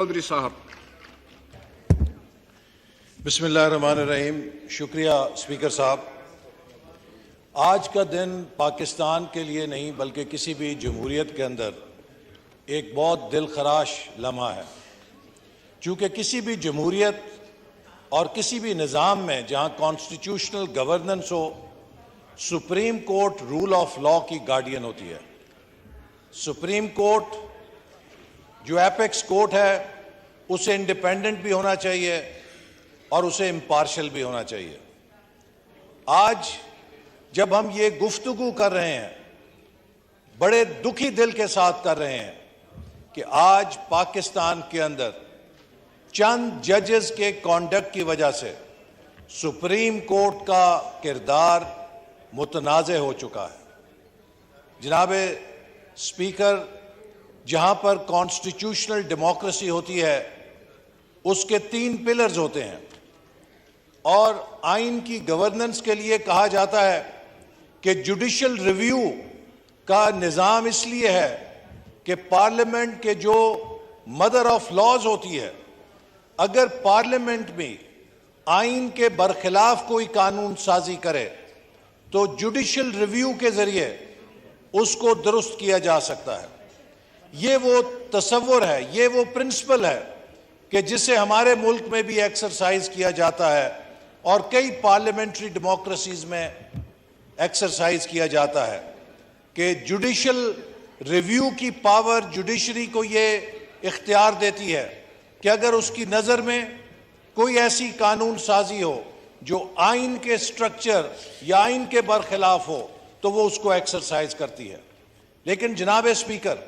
चौधरी साहब। बिस्मिल्लाहिर्रहमानिर्रहीम। शुक्रिया स्पीकर साहब। आज का दिन पाकिस्तान के लिए नहीं बल्कि किसी भी जमहूरियत के अंदर एक बहुत दिलखराश लम्हा है, चूँकि किसी भी जमहूरियत और किसी भी निज़ाम में जहाँ कॉन्स्टिट्यूशनल गवर्नेंस हो, supreme court rule of law की गार्डियन होती है। सुप्रीम कोर्ट जो एपेक्स कोर्ट है उसे इंडिपेंडेंट भी होना चाहिए और उसे इम्पार्शल भी होना चाहिए। आज जब हम ये गुफ्तगू कर रहे हैं, बड़े दुखी दिल के साथ कर रहे हैं कि आज पाकिस्तान के अंदर चंद जजेस के कॉन्डक्ट की वजह से सुप्रीम कोर्ट का किरदार मुतनाज़ हो चुका है। जनाब स्पीकर, जहां पर कॉन्स्टिट्यूशनल डेमोक्रेसी होती है उसके 3 पिलर्स होते हैं और आइन की गवर्नेंस के लिए कहा जाता है कि जुडिशल रिव्यू का निज़ाम इसलिए है कि पार्लियामेंट के जो मदर ऑफ लॉज होती है, अगर पार्लियामेंट में आइन के बरखिलाफ कोई कानून साजी करे तो जुडिशल रिव्यू के जरिए उसको दुरुस्त किया जा सकता है। ये वो तसव्वुर है, ये वो प्रिंसिपल है कि जिसे हमारे मुल्क में भी एक्सरसाइज किया जाता है और कई पार्लियामेंट्री डेमोक्रेसीज में एक्सरसाइज किया जाता है कि जुडिशल रिव्यू की पावर जुडिशरी को ये इख्तियार देती है कि अगर उसकी नज़र में कोई ऐसी कानून साजी हो जो आइन के स्ट्रक्चर या आइन के बरखिलाफ हो तो वो उसको एक्सरसाइज करती है। लेकिन जनाब स्पीकर,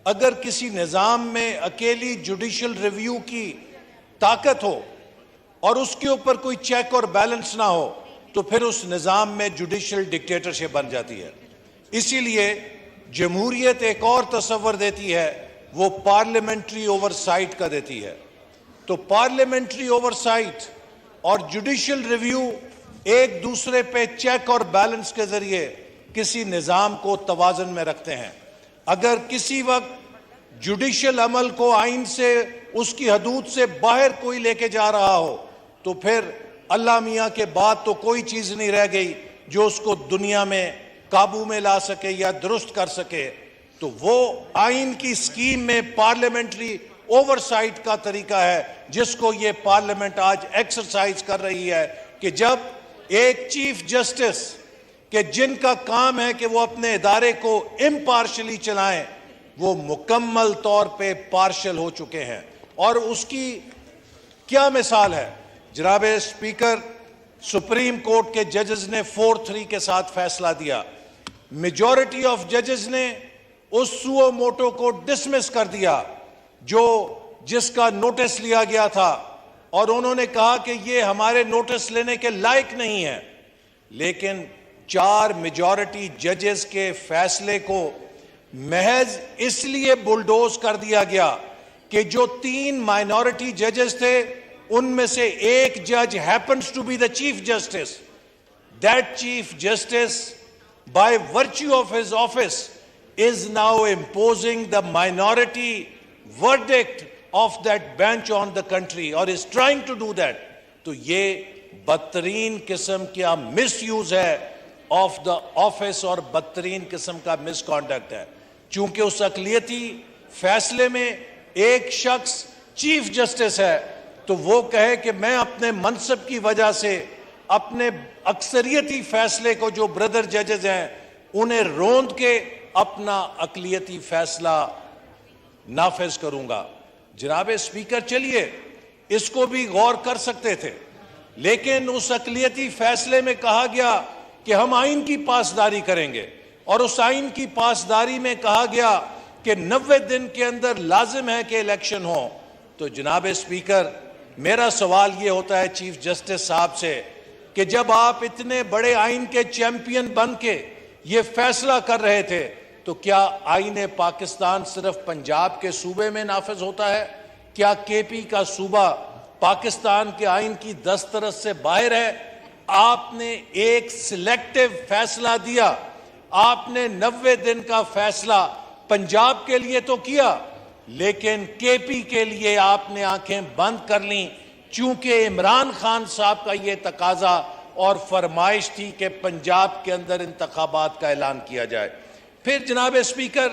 अगर किसी निज़ाम में अकेली जुडिशल रिव्यू की ताकत हो और उसके ऊपर कोई चेक और बैलेंस ना हो तो फिर उस निज़ाम में जुडिशल डिक्टेटरशिप बन जाती है। इसीलिए जमहूरियत एक और तसव्वुर देती है, वो पार्लियामेंट्री ओवरसाइट का देती है। तो पार्लियामेंट्री ओवरसाइट और जुडिशल रिव्यू एक दूसरे पे चेक और बैलेंस के जरिए किसी निज़ाम को तवाज़ुन में रखते हैं। अगर किसी वक्त जुडिशल अमल को आइन से, उसकी हदूद से बाहर कोई लेके जा रहा हो तो फिर अल्लाह मियाँ के बाद तो कोई चीज़ नहीं रह गई जो उसको दुनिया में काबू में ला सके या दुरुस्त कर सके। तो वो आइन की स्कीम में पार्लियामेंट्री ओवरसाइट का तरीका है जिसको ये पार्लियामेंट आज एक्सरसाइज कर रही है कि जब एक चीफ जस्टिस कि जिनका काम है कि वो अपने इदारे को इम्पार्शली चलाएं, वो मुकम्मल तौर पे पार्शल हो चुके हैं। और उसकी क्या मिसाल है जनाब स्पीकर, सुप्रीम कोर्ट के जजेस ने 4-3 के साथ फैसला दिया। मेजॉरिटी ऑफ जजेस ने उस सुओ मोटो को डिसमिस कर दिया जिसका नोटिस लिया गया था और उन्होंने कहा कि ये हमारे नोटिस लेने के लायक नहीं है। लेकिन 4 मेजॉरिटी जजेस के फैसले को महज इसलिए बुलडोज कर दिया गया कि जो 3 माइनॉरिटी जजेस थे उनमें से एक जज happens to be the chief justice. That chief justice by virtue of his office is now imposing the minority verdict of that bench on the country और is trying to do that. तो ये बदतरीन किस्म का misuse है of the office और बदतरीन किस्म का misconduct है। चूंकि उस अकलियती फैसले में एक शख्स चीफ जस्टिस है तो वो कहे कि मैं अपने मनसब की वजह से अपने अक्सरियती फैसले को, जो ब्रदर जजेस हैं उन्हें रोंद के अपना अकलियती फैसला नाफिज करूंगा। जनाब स्पीकर, चलिए इसको भी गौर कर सकते थे, लेकिन उस अकलियती फैसले में कहा गया कि हम आइन की पासदारी करेंगे और उस आइन की पासदारी में कहा गया कि 90 दिन के अंदर लाजिम है कि इलेक्शन हो। तो जनाब स्पीकर, मेरा सवाल ये होता है चीफ जस्टिस साहब से कि जब आप इतने बड़े आइन के चैंपियन बन के ये फैसला कर रहे थे तो क्या आइन पाकिस्तान सिर्फ पंजाब के सूबे में नाफिज होता है? क्या केपी का सूबा पाकिस्तान के आइन की दस्तरस से बाहर है? आपने एक सिलेक्टिव फैसला दिया, आपने 90 दिन का फैसला पंजाब के लिए तो किया, लेकिन केपी के लिए आपने आंखें बंद कर लीं, चूंकि इमरान खान साहब का ये तकाजा और फरमाइश थी कि पंजाब के अंदर इंतखाबात का ऐलान किया जाए। फिर जनाब स्पीकर,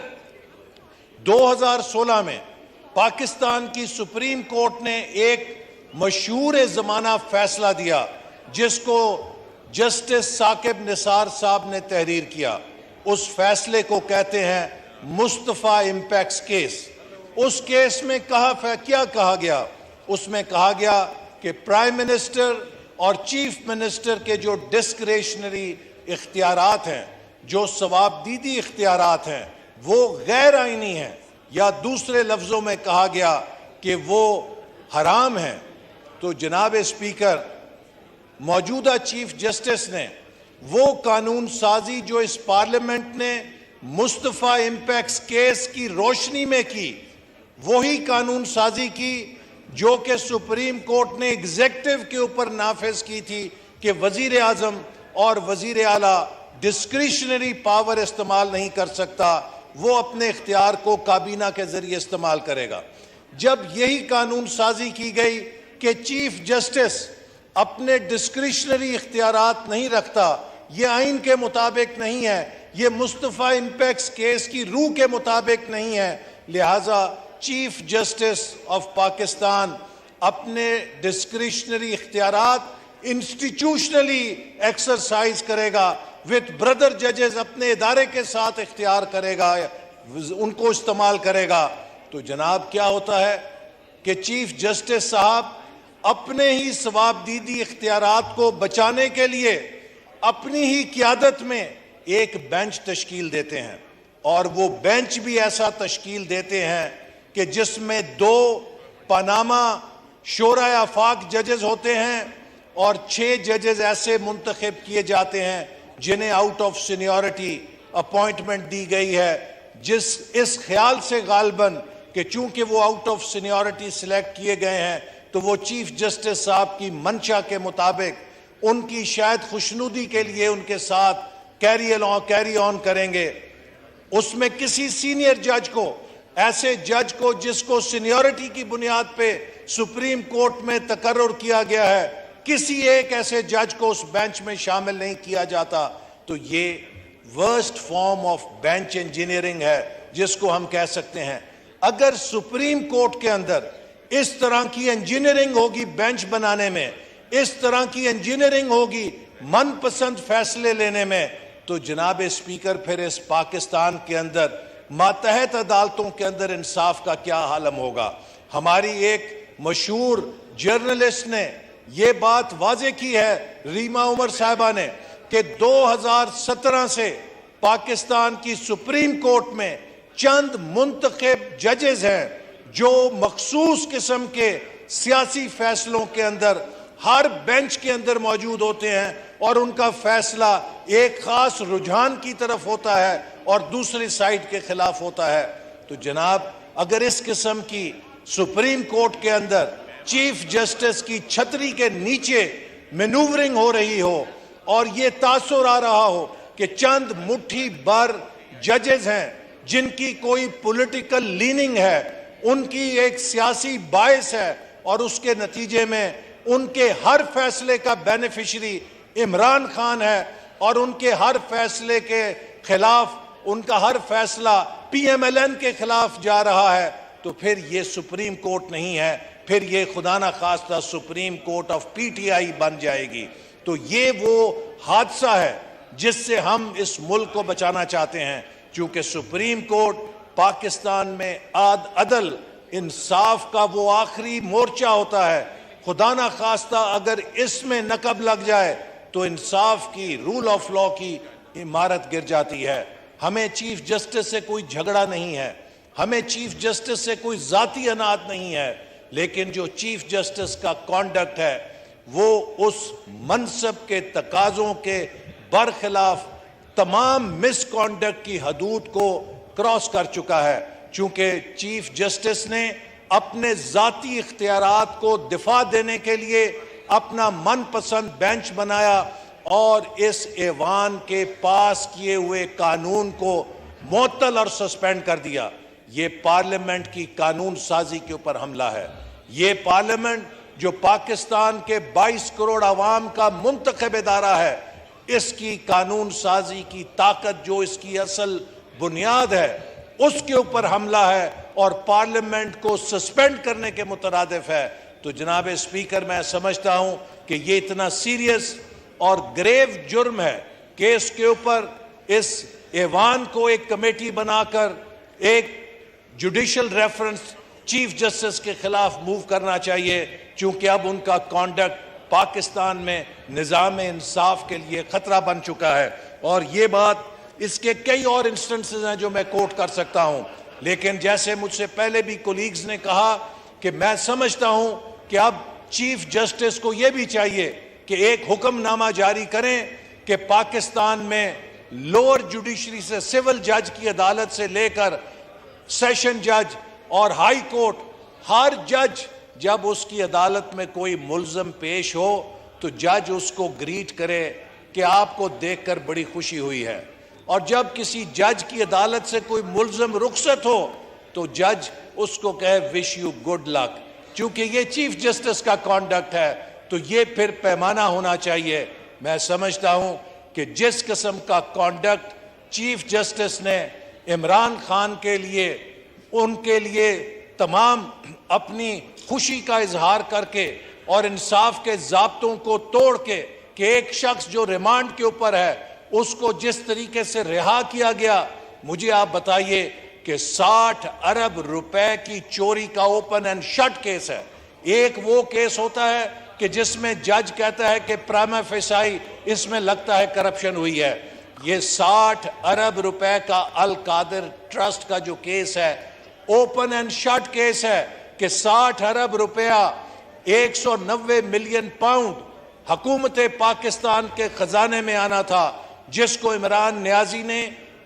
2016 में पाकिस्तान की सुप्रीम कोर्ट ने एक मशहूर ज़माना फैसला दिया, जिसको जस्टिस साकिब निसार साहब ने तहरीर किया। उस फैसले को कहते हैं मुस्तफ़ा इम्पैक्स केस। उस केस में क्या कहा गया? उसमें कहा गया कि प्राइम मिनिस्टर और चीफ मिनिस्टर के जो डिस्क्रेशनरी इख्तियारात हैं, जो सवाबदीदी इख्तियारात हैं, वो गैर आईनी हैं, या दूसरे लफ्ज़ों में कहा गया कि वो हराम हैं। तो जनाब स्पीकर, मौजूदा चीफ जस्टिस ने वो कानून साजी जो इस पार्लियामेंट ने मुस्तफ़ा इम्पैक्स केस की रोशनी में की, वही कानून साजी की जो कि सुप्रीम कोर्ट ने एग्जेक्टिव के ऊपर नाफिज की थी कि वजीर आजम और वजीर आला डिस्क्रिशनरी पावर इस्तेमाल नहीं कर सकता, वो अपने इख्तियार को काबीना के जरिए इस्तेमाल करेगा। जब यही कानून साजी की गई कि चीफ जस्टिस अपने डिस्क्रिशनरी इख्तियारात नहीं रखता, ये आइन के मुताबिक नहीं है, ये मुस्तफ़ा इम्पैक्स केस की रूह के मुताबिक नहीं है, लिहाजा चीफ जस्टिस ऑफ पाकिस्तान अपने डिस्क्रिशनरी इख्तियारात इंस्टीट्यूशनली एक्सरसाइज करेगा, विद ब्रदर जजेस अपने इदारे के साथ इख्तियार करेगा, उनको इस्तेमाल करेगा। तो जनाब क्या होता है कि चीफ जस्टिस साहब अपने ही सवाबदीदी इख्तियारात को बचाने के लिए अपनी ही क़ियादत में एक बेंच तश्कील देते हैं, और वो बेंच भी ऐसा तश्कील देते हैं कि जिसमें 2 पनामा शोरा आफाक जजेस होते हैं और 6 जजेस ऐसे मुंतखब किए जाते हैं जिन्हें आउट ऑफ सीनियरिटी अपॉइंटमेंट दी गई है, इस ख्याल से गालबन कि चूंकि वो आउट ऑफ सीनियरिटी सिलेक्ट किए गए हैं तो वो चीफ जस्टिस साहब की मंशा के मुताबिक उनकी शायद खुशनुदी के लिए उनके साथ कैरी ऑन करेंगे। उसमें किसी सीनियर जज को, ऐसे जज को जिसको सीनियरिटी की बुनियाद पे सुप्रीम कोर्ट में तकर्रुर किया गया है, किसी एक ऐसे जज को उस बेंच में शामिल नहीं किया जाता। तो ये worst form of bench engineering है जिसको हम कह सकते हैं। अगर सुप्रीम कोर्ट के अंदर इस तरह की इंजीनियरिंग होगी बेंच बनाने में, इस तरह की इंजीनियरिंग होगी मनपसंद फैसले लेने में, तो जनाब स्पीकर फिर इस पाकिस्तान के अंदर मातहत अदालतों के अंदर इंसाफ का क्या हालम होगा। हमारी एक मशहूर जर्नलिस्ट ने यह बात वाजे की है, रीमा उमर साहिबा ने, कि 2017 से पाकिस्तान की सुप्रीम कोर्ट में चंद मुंतखब जजेस हैं जो मखसूस किस्म के सियासी फैसलों के अंदर हर बेंच के अंदर मौजूद होते हैं और उनका फैसला एक खास रुझान की तरफ होता है और दूसरी साइड के खिलाफ होता है। तो जनाब, अगर इस किस्म की सुप्रीम कोर्ट के अंदर चीफ जस्टिस की छतरी के नीचे मैनूवरिंग हो रही हो और ये तासुर आ रहा हो कि चंद मुट्ठी भर जजेस हैं जिनकी कोई पॉलिटिकल लीनिंग है, उनकी एक सियासी बायस है और उसके नतीजे में उनके हर फैसले का बेनिफिशियरी इमरान खान है और उनके हर फैसले के खिलाफ, उनका हर फैसला पीएमएलएन के खिलाफ जा रहा है, तो फिर ये सुप्रीम कोर्ट नहीं है, फिर ये खुदा ना खास्ता सुप्रीम कोर्ट ऑफ पीटीआई बन जाएगी। तो ये वो हादसा है जिससे हम इस मुल्क को बचाना चाहते हैं, क्योंकि सुप्रीम कोर्ट पाकिस्तान में अदल इंसाफ का वो आखिरी मोर्चा होता है। खुदा ना खास्ता अगर इसमें नकब लग जाए तो इंसाफ की, रूल ऑफ लॉ की इमारत गिर जाती है। हमें चीफ जस्टिस से कोई झगड़ा नहीं है, हमें चीफ जस्टिस से कोई जाती अनात नहीं है, लेकिन जो चीफ जस्टिस का कॉन्डक्ट है वो उस मनसब के तकाजों के बरखिलाफ तमाम मिसकॉन्डक्ट की हदूद को क्रॉस कर चुका है। चूंकि चीफ जस्टिस ने अपने जाती इख्तियारात को दिफा देने के लिए अपना मनपसंद बेंच बनाया और इस ऐवान के पास किए हुए कानून को मुअत्तल और सस्पेंड कर दिया। ये पार्लियामेंट की कानून साजी के ऊपर हमला है। ये पार्लियामेंट जो पाकिस्तान के 22 करोड़ आवाम का मुंतखब इदारा है, इसकी कानून साजी की ताकत जो इसकी असल बुनियाद है, उसके ऊपर हमला है और पार्लियामेंट को सस्पेंड करने के मुतरादिफ है। तो जनाब स्पीकर, मैं समझता हूं कि ये इतना सीरियस और ग्रेव जुर्म है कि इसके ऊपर इस ऐवान को एक कमेटी बनाकर एक जुडिशल रेफरेंस चीफ जस्टिस के खिलाफ मूव करना चाहिए, क्योंकि अब उनका कॉन्डक्ट पाकिस्तान में निज़ाम इंसाफ के लिए खतरा बन चुका है। और ये बात, इसके कई और इंस्टेंसेस हैं जो मैं कोट कर सकता हूं, लेकिन जैसे मुझसे पहले भी कोलीग्स ने कहा कि मैं समझता हूं कि अब चीफ जस्टिस को यह भी चाहिए कि एक हुक्मनामा जारी करें कि पाकिस्तान में लोअर जुडिशरी से सिविल जज की अदालत से लेकर सेशन जज और हाई कोर्ट, हर जज जब उसकी अदालत में कोई मुल्ज़म पेश हो तो जज उसको ग्रीट करे कि आपको देखकर बड़ी खुशी हुई है, और जब किसी जज की अदालत से कोई मुल्ज़म रुखसत हो तो जज उसको कहे विश यू गुड लक। क्योंकि ये चीफ जस्टिस का कॉन्डक्ट है, तो ये फिर पैमाना होना चाहिए। मैं समझता हूं कि जिस किस्म का कॉन्डक्ट चीफ जस्टिस ने इमरान खान के लिए, उनके लिए तमाम अपनी खुशी का इजहार करके और इंसाफ के ज़ाब्तों को तोड़ के कि एक शख्स जो रिमांड के ऊपर है उसको जिस तरीके से रिहा किया गया, मुझे आप बताइए कि 60 अरब रुपए की चोरी का ओपन एंड शट केस है। एक वो केस होता है कि जिसमें जज कहता है कि प्राइमा फेसाई इसमें लगता है करप्शन हुई है। ये 60 अरब रुपए का अल कादिर ट्रस्ट का जो केस है, ओपन एंड शट केस है कि 60 अरब रुपया 190 मिलियन पाउंड हुकूमत पाकिस्तान के खजाने में आना था, जिसको इमरान नियाजी ने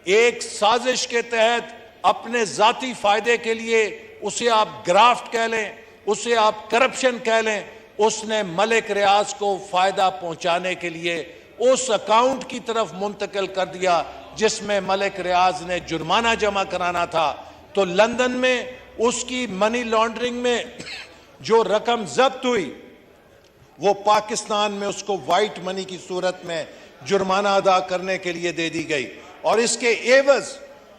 एक साजिश के तहत अपने जाती फायदे के लिए, उसे आप ग्राफ्ट कह लें, उसे आप करप्शन कह लें, उसने मलिक रियाज को फायदा पहुंचाने के लिए उस अकाउंट की तरफ मुंतकिल कर दिया जिसमें मलिक रियाज ने जुर्माना जमा कराना था। तो लंदन में उसकी मनी लॉन्ड्रिंग में जो रकम जब्त हुई वो पाकिस्तान में उसको वाइट मनी की सूरत में जुर्माना अदा करने के लिए दे दी गई, और इसके एवज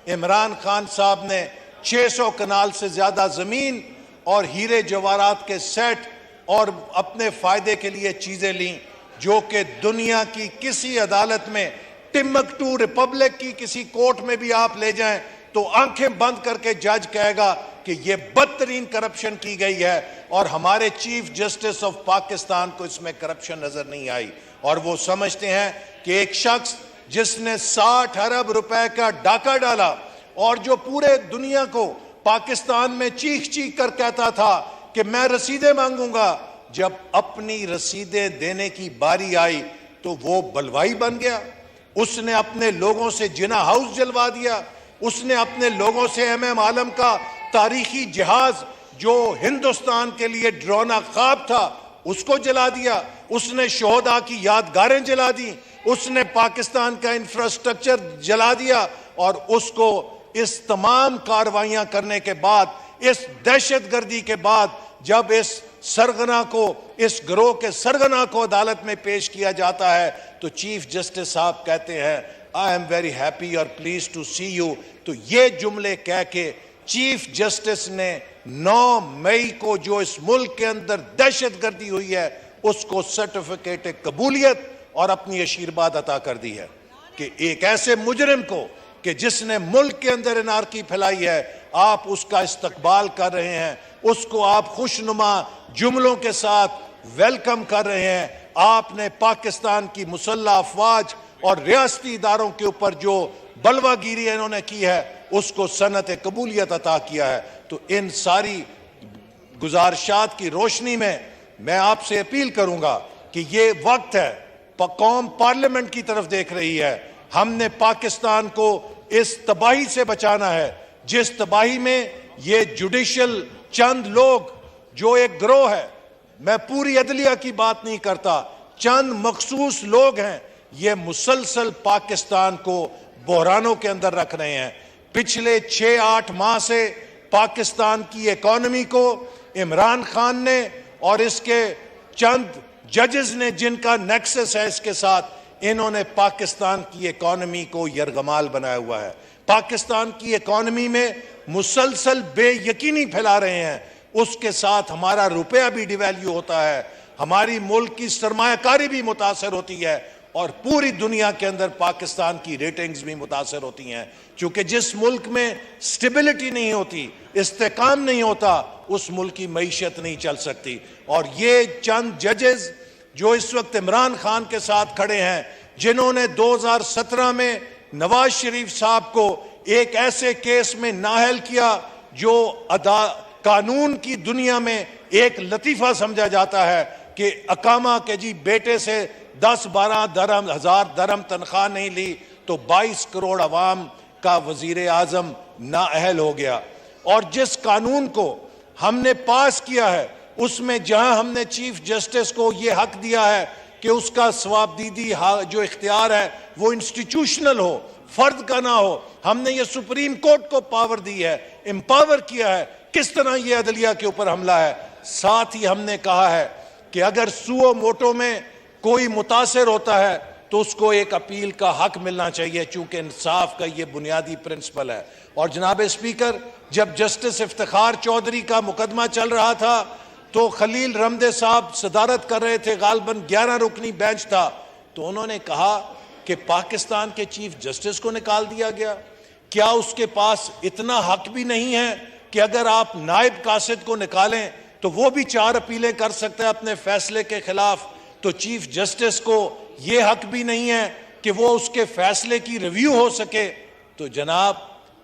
इमरान खान साहब ने 600 कनाल से ज्यादा जमीन और हीरे जवाहरात के सेट और अपने फायदे के लिए चीजें ली, जो कि दुनिया की किसी अदालत में, टिम्बकटू रिपब्लिक की किसी कोर्ट में भी आप ले जाएं तो आंखें बंद करके जज कहेगा कि यह बदतरीन करप्शन की गई है, और हमारे चीफ जस्टिस ऑफ पाकिस्तान को इसमें करप्शन नजर नहीं आई। और वो समझते हैं कि एक शख्स जिसने 60 अरब रुपए का डाका डाला और जो पूरे दुनिया को पाकिस्तान में चीख चीख कर कहता था कि मैं रसीदें मांगूंगा, जब अपनी रसीदें देने की बारी आई तो वो बलवाई बन गया। उसने अपने लोगों से जिना हाउस जलवा दिया, उसने अपने लोगों से एमएम आलम का तारीखी जहाज जो हिंदुस्तान के लिए डरावना ख्वाब था उसको जला दिया, उसने शोहदा की यादगारें जला दी, उसने पाकिस्तान का इंफ्रास्ट्रक्चर जला दिया, और उसको इस तमाम कार्रवाइयां करने के बाद, इस दहशतगर्दी के बाद, जब इस सरगना को, इस गिरोह के सरगना को अदालत में पेश किया जाता है तो चीफ जस्टिस साहब कहते हैं आई एम वेरी हैप्पी और प्लीज टू सी यू। तो ये जुमले कह के चीफ जस्टिस ने 9 मई को जो इस मुल्क के अंदर दहशतगर्दी हुई है उसको सर्टिफिकेट कबूलियत और अपनी आशीर्वाद अता कर दी है कि एक ऐसे मुजरिम को कि जिसने मुल्क के अंदर अनारकी फैलाई है, आप उसका इस्तकबाल कर रहे हैं, उसको आप खुशनुमा जुमलों के साथ वेलकम कर रहे हैं। आपने पाकिस्तान की मुसल्लह अफवाज और रियासती इदारों के ऊपर जो बलवागिरी इन्होंने की है उसको सनत कबूलियत अता किया है। तो इन सारी गुजारिशात की रोशनी में मैं आपसे अपील करूंगा कि ये वक्त है, कौम पार्लियामेंट की तरफ देख रही है, हमने पाकिस्तान को इस तबाही से बचाना है जिस तबाही में ये जुडिशल चंद लोग, जो एक गिरोह है, मैं पूरी अदलिया की बात नहीं करता, चंद मखसूस लोग हैं, ये मुसलसल पाकिस्तान को बहरानों के अंदर रख रहे हैं। पिछले 6-8 माह से पाकिस्तान की इकॉनमी को इमरान खान ने और इसके चंद जजेस ने, जिनका नेक्सस है इसके साथ, इन्होंने पाकिस्तान की इकॉनमी को यरगमाल बनाया हुआ है। पाकिस्तान की इकॉनमी में मुसलसल बेयकीनी फैला रहे हैं। उसके साथ हमारा रुपया भी डिवैल्यू होता है, हमारी मुल्क की सरमायाकारी भी मुतासर होती है और पूरी दुनिया के अंदर पाकिस्तान की रेटिंग्स भी मुतासर होती हैं। क्योंकि जिस मुल्क में स्टेबिलिटी नहीं होती, इस्तेकाम नहीं होता, उस मुल्क की मईशत नहीं चल सकती। और ये चंद जजेस जो इस वक्त इमरान खान के साथ खड़े हैं, जिन्होंने 2017 में नवाज शरीफ साहब को एक ऐसे केस में नाअहल किया जो कानून की दुनिया में एक लतीफा समझा जाता है कि अकामा के जी बेटे से 10-12 हज़ार दरम तनख्वाह नहीं ली तो 22 करोड़ अवाम का वजीर आजम नाअहल हो गया। और जिस कानून को हमने पास किया है उसमें जहां हमने चीफ जस्टिस को यह हक दिया है कि उसका सवाबदीदी जो इख्तियार है वो इंस्टीट्यूशनल हो, फर्द का ना हो, हमने ये सुप्रीम कोर्ट को पावर दी है, एम्पावर किया है। किस तरह ये अदलिया के ऊपर हमला है। साथ ही हमने कहा है कि अगर सुओ मोटो में कोई मुतासर होता है तो उसको एक अपील का हक मिलना चाहिए, चूंकि इंसाफ का ये बुनियादी प्रिंसिपल है। और जनाब स्पीकर, जब जस्टिस इफ्तिखार चौधरी का मुकदमा चल रहा था तो खलील रमदे साहब सदारत कर रहे थे, गालबन 11 रुकनी बेंच था, तो उन्होंने कहा कि पाकिस्तान के चीफ जस्टिस को निकाल दिया गया। क्या उसके पास इतना हक भी नहीं है कि अगर आप नायब कासिद को निकालें तो वो भी 4 अपीलें कर सकते हैं अपने फैसले के खिलाफ? तो चीफ जस्टिस को ये हक भी नहीं है कि वो उसके फैसले की रिव्यू हो सके? तो जनाब,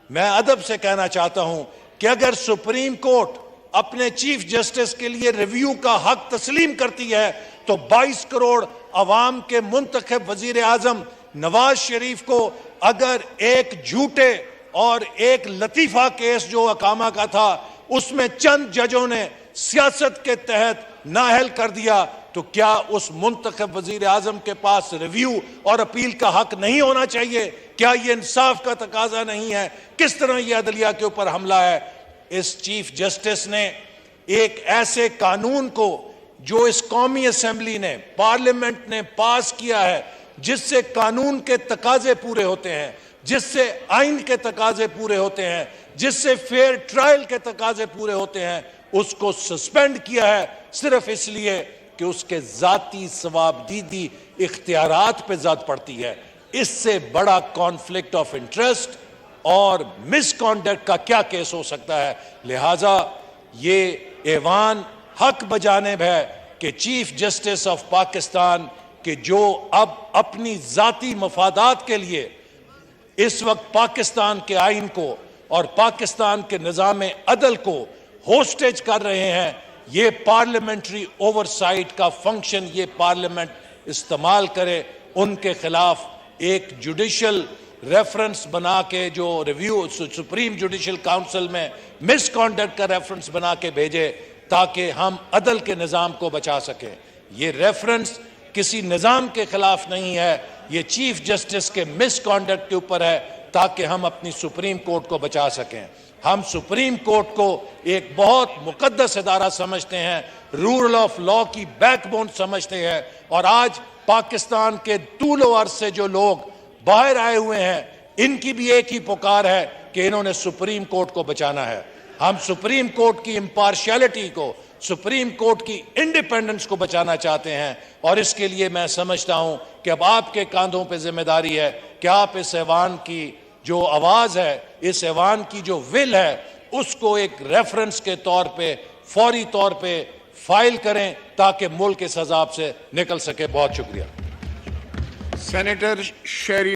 मैं अदब से कहना चाहता हूं कि अगर सुप्रीम कोर्ट अपने चीफ जस्टिस के लिए रिव्यू का हक तस्लीम करती है तो 22 करोड़ अवाम के मुंतखब वजीर आजम नवाज शरीफ को अगर एक झूठे और एक लतीफा केस जो अकामा का था उसमें चंद जजों ने सियासत के तहत नाअहल कर दिया, तो क्या उस मुंतखब वजीर आजम के पास रिव्यू और अपील का हक नहीं होना चाहिए? क्या यह इंसाफ का तकाजा नहीं है? किस तरह यह अदलिया के ऊपर हमला है? इस चीफ जस्टिस ने एक ऐसे कानून को जो इस कौमी असेंबली ने, पार्लियामेंट ने पास किया है, जिससे कानून के तकाजे पूरे होते हैं, जिससे आइन के तकाजे पूरे होते हैं, जिससे फेयर ट्रायल के तकाजे पूरे होते हैं, उसको सस्पेंड किया है सिर्फ इसलिए कि उसके जाती सवाबदीदी इख्तियारात पे ज़द पड़ती है। इससे बड़ा कॉन्फ्लिक्ट ऑफ इंटरेस्ट और मिसकॉन्डक्ट का क्या केस हो सकता है? लिहाजा ये ऐवान हक बजानिब है कि चीफ जस्टिस ऑफ पाकिस्तान के जो अब अपनी जाती मफादात के लिए इस वक्त पाकिस्तान के आइन को और पाकिस्तान के निज़ाम अदल को होस्टेज कर रहे हैं, ये पार्लियामेंट्री ओवरसाइट का फंक्शन ये पार्लियामेंट इस्तेमाल करे, उनके खिलाफ एक जुडिशल रेफरेंस बना के, जो रिव्यू सुप्रीम जुडिशल काउंसिल में मिसकॉन्डक्ट का रेफरेंस बना के भेजे ताकि हम अदल के निज़ाम को बचा सकें। ये रेफरेंस किसी निज़ाम के खिलाफ नहीं है, ये चीफ जस्टिस के मिसकॉन्डक्ट के ऊपर है ताकि हम अपनी सुप्रीम कोर्ट को बचा सकें। हम सुप्रीम कोर्ट को एक बहुत मुकद्दस इदारा समझते हैं, रूल ऑफ लॉ की बैकबोन समझते हैं। और आज पाकिस्तान के तूलो अर्ज से जो लोग बाहर आए हुए हैं, इनकी भी एक ही पुकार है कि इन्होंने सुप्रीम कोर्ट को बचाना है। हम सुप्रीम कोर्ट की इम्पार्शियलिटी को, सुप्रीम कोर्ट की इंडिपेंडेंस को बचाना चाहते हैं। और इसके लिए मैं समझता हूं कि अब आपके कांधों पे जिम्मेदारी है कि आप इस ऐवान की जो आवाज है, इस ऐवान की जो विल है, उसको एक रेफरेंस के तौर पे फौरी तौर पे फाइल करें ताकि मुल्क इस अजाब से निकल सके। बहुत शुक्रिया। सेनेटर शेरी।